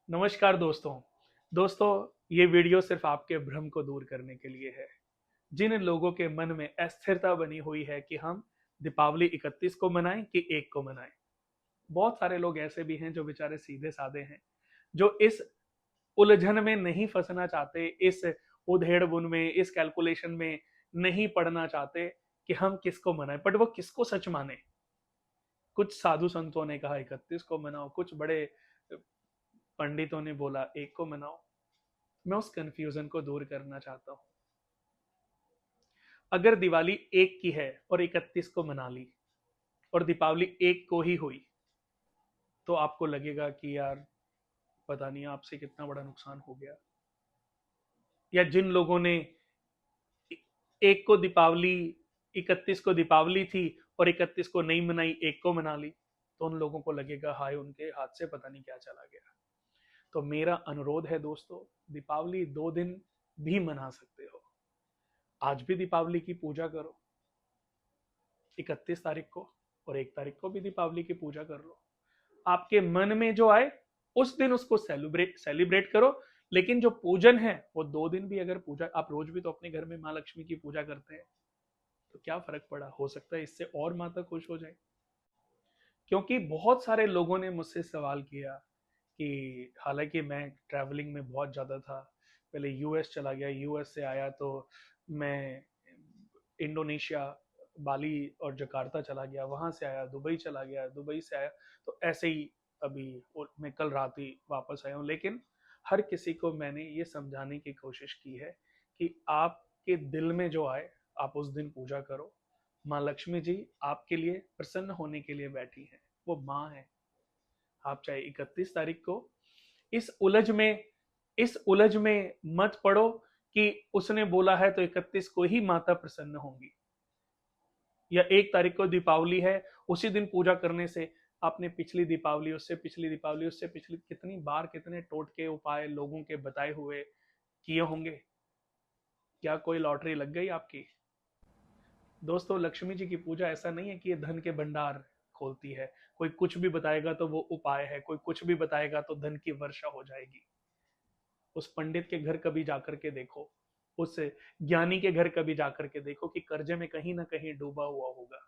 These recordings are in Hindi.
नमस्कार दोस्तों ये वीडियो सिर्फ आपके भ्रम को दूर करने के लिए है। जिन लोगों के मन में अस्थिरता बनी हुई है कि हम दीपावली 31 को मनाएं कि 1 को मनाएं। बहुत सारे लोग ऐसे भी हैं जो बेचारे सीधे साधे हैं, जो इस उलझन में नहीं फंसना चाहते, इस उधेड़ बुन में, इस कैलकुलेशन में नहीं पड़ना चाहते कि हम किसको मनाएं। बट वो किसको सच माने? कुछ साधु संतों ने कहा 31 को मनाओ, कुछ बड़े पंडितों ने बोला 1 को मनाओ। मैं उस कंफ्यूजन को दूर करना चाहता हूं। अगर दिवाली 1 की है और 31 को मना ली और दीपावली 1 को ही हुई, तो आपको लगेगा कि यार पता नहीं आपसे कितना बड़ा नुकसान हो गया। या जिन लोगों ने 1 को दीपावली 31 को दीपावली थी और 31 को नहीं मनाई, 1 को मना ली, तो उन लोगों को लगेगा हाय उनके हाथ से पता नहीं क्या चला गया। तो मेरा अनुरोध है दोस्तों, दीपावली 2 दिन भी मना सकते हो। आज भी दीपावली की पूजा करो 31 तारीख को, और 1 तारीख को भी दीपावली की पूजा कर लो। आपके मन में जो आए उस दिन उसको सेलिब्रेट करो। लेकिन जो पूजन है वो 2 दिन भी अगर पूजा, आप रोज भी तो अपने घर में माँ लक्ष्मी की पूजा करते हैं, तो क्या फर्क पड़ा? हो सकता है इससे और माता खुश हो जाए। क्योंकि बहुत सारे लोगों ने मुझसे सवाल किया कि हालांकि मैं ट्रैवलिंग में बहुत ज़्यादा था, पहले यूएस चला गया, यूएस से आया तो मैं इंडोनेशिया, बाली और जकार्ता चला गया, वहां से आया दुबई चला गया, दुबई से आया, तो ऐसे ही अभी मैं कल रात ही वापस आया हूँ। लेकिन हर किसी को मैंने ये समझाने की कोशिश की है कि आपके दिल में जो आए आप उस दिन पूजा करो। माँ लक्ष्मी जी आपके लिए प्रसन्न होने के लिए बैठी हैं, वो माँ है। आप चाहे 31 तारीख को इस उलझ में इस उलझ में मत पड़ो कि उसने बोला है तो 31 को ही माता प्रसन्न होंगी, या 1 तारीख को दीपावली है उसी दिन पूजा करने से आपने पिछली दीपावली, उससे पिछली दीपावली, उससे पिछली कितनी बार कितने टोटके उपाय लोगों के बताए हुए किए होंगे। क्या कोई लॉटरी लग गई आपकी? दोस्तों, लक्ष्मी जी की पूजा ऐसा नहीं है कि ये धन के भंडार खोलती है। कोई कुछ भी बताएगा तो वो उपाय है, कोई कुछ भी बताएगा तो धन की वर्षा हो जाएगी। उस पंडित के घर कभी जाकर के देखो, उस ज्ञानी के घर कभी जाकर के देखो कि कर्जे में कहीं ना कहीं डूबा हुआ होगा।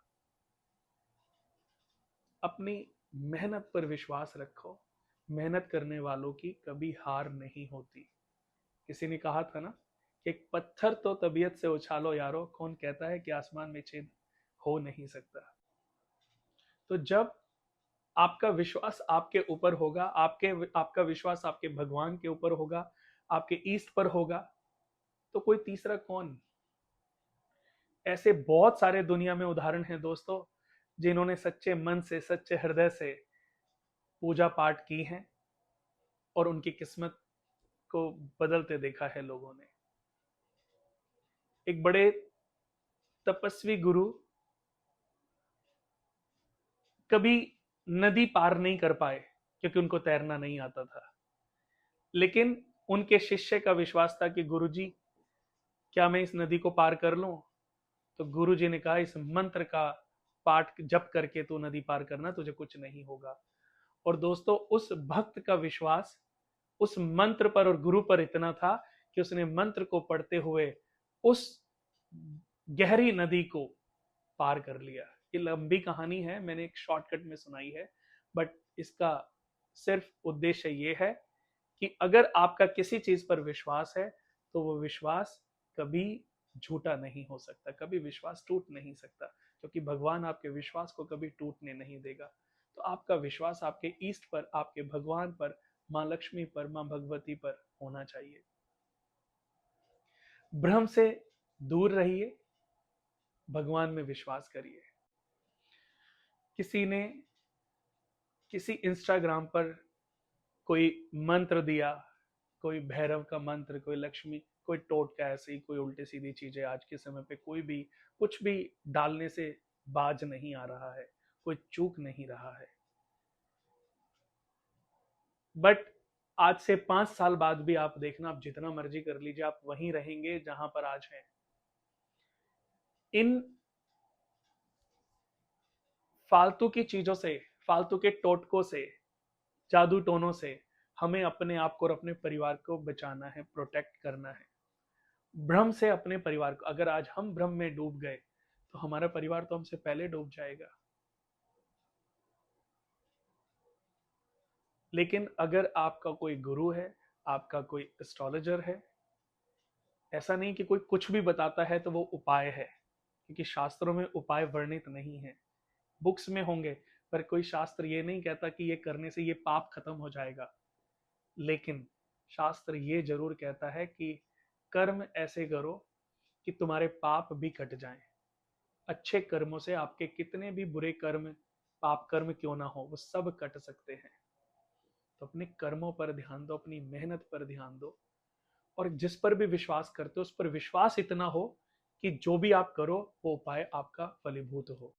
अपनी मेहनत पर विश्वास रखो। मेहनत करने वालों की कभी हार नहीं होती। किसी ने कहा था ना कि एक पत्थर तो तबीयत से उछालो यारो, कौन कहता है कि आसमान में छेद हो नहीं सकता। तो जब आपका विश्वास आपके ऊपर होगा, आपका विश्वास आपके भगवान के ऊपर होगा, आपके ईस्ट पर होगा, तो कोई तीसरा कौन? ऐसे बहुत सारे दुनिया में उदाहरण हैं दोस्तों, जिन्होंने सच्चे मन से, सच्चे हृदय से पूजा पाठ की हैं और उनकी किस्मत को बदलते देखा है लोगों ने। एक बड़े तपस्वी गुरु कभी नदी पार नहीं कर पाए क्योंकि उनको तैरना नहीं आता था। लेकिन उनके शिष्य का विश्वास था कि गुरुजी, क्या मैं इस नदी को पार कर लूं? तो गुरुजी ने कहा, इस मंत्र का पाठ जप करके तू नदी पार करना, तुझे कुछ नहीं होगा। और दोस्तों, उस भक्त का विश्वास उस मंत्र पर और गुरु पर इतना था कि उसने मंत्र को पढ़ते हुए उस गहरी नदी को पार कर लिया। ये लंबी कहानी है, मैंने एक शॉर्टकट में सुनाई है, बट इसका सिर्फ उद्देश्य ये है कि अगर आपका किसी चीज पर विश्वास है तो वो विश्वास कभी झूठा नहीं हो सकता, कभी विश्वास टूट नहीं सकता, क्योंकि भगवान आपके विश्वास को कभी टूटने नहीं देगा। तो आपका विश्वास आपके ईस्ट पर, आपके भगवान पर, माँ लक्ष्मी पर, माँ भगवती पर होना चाहिए। भ्रम से दूर रहिए, भगवान में विश्वास करिए। किसी ने किसी इंस्टाग्राम पर कोई मंत्र दिया, कोई भैरव का मंत्र, कोई लक्ष्मी, कोई टोटका, ऐसे ही कोई उल्टे सीधी चीजें आज के समय पे कोई भी कुछ भी डालने से बाज नहीं आ रहा है, कोई चूक नहीं रहा है। बट आज से 5 साल बाद भी आप देखना, आप जितना मर्जी कर लीजिए, आप वहीं रहेंगे जहां पर आज हैं। इन फालतू की चीजों से, फालतू के टोटकों से, जादू टोनों से हमें अपने आप को और अपने परिवार को बचाना है, प्रोटेक्ट करना है भ्रम से। अपने परिवार को, अगर आज हम भ्रम में डूब गए तो हमारा परिवार तो हमसे पहले डूब जाएगा। लेकिन अगर आपका कोई गुरु है, आपका कोई एस्ट्रोलॉजर है, ऐसा नहीं कि कोई कुछ भी बताता है तो वो उपाय है, क्योंकि शास्त्रों में उपाय वर्णित नहीं है। बुक्स में होंगे, पर कोई शास्त्र ये नहीं कहता कि ये करने से ये पाप खत्म हो जाएगा। लेकिन शास्त्र ये जरूर कहता है कि कर्म ऐसे करो कि तुम्हारे पाप भी कट जाएं। अच्छे कर्मों से आपके कितने भी बुरे कर्म, पाप कर्म क्यों ना हो, वो सब कट सकते हैं। तो अपने कर्मों पर ध्यान दो, अपनी मेहनत पर ध्यान दो, और जिस पर भी विश्वास करते हो उस पर विश्वास इतना हो कि जो भी आप करो वो उपाय आपका फलीभूत हो।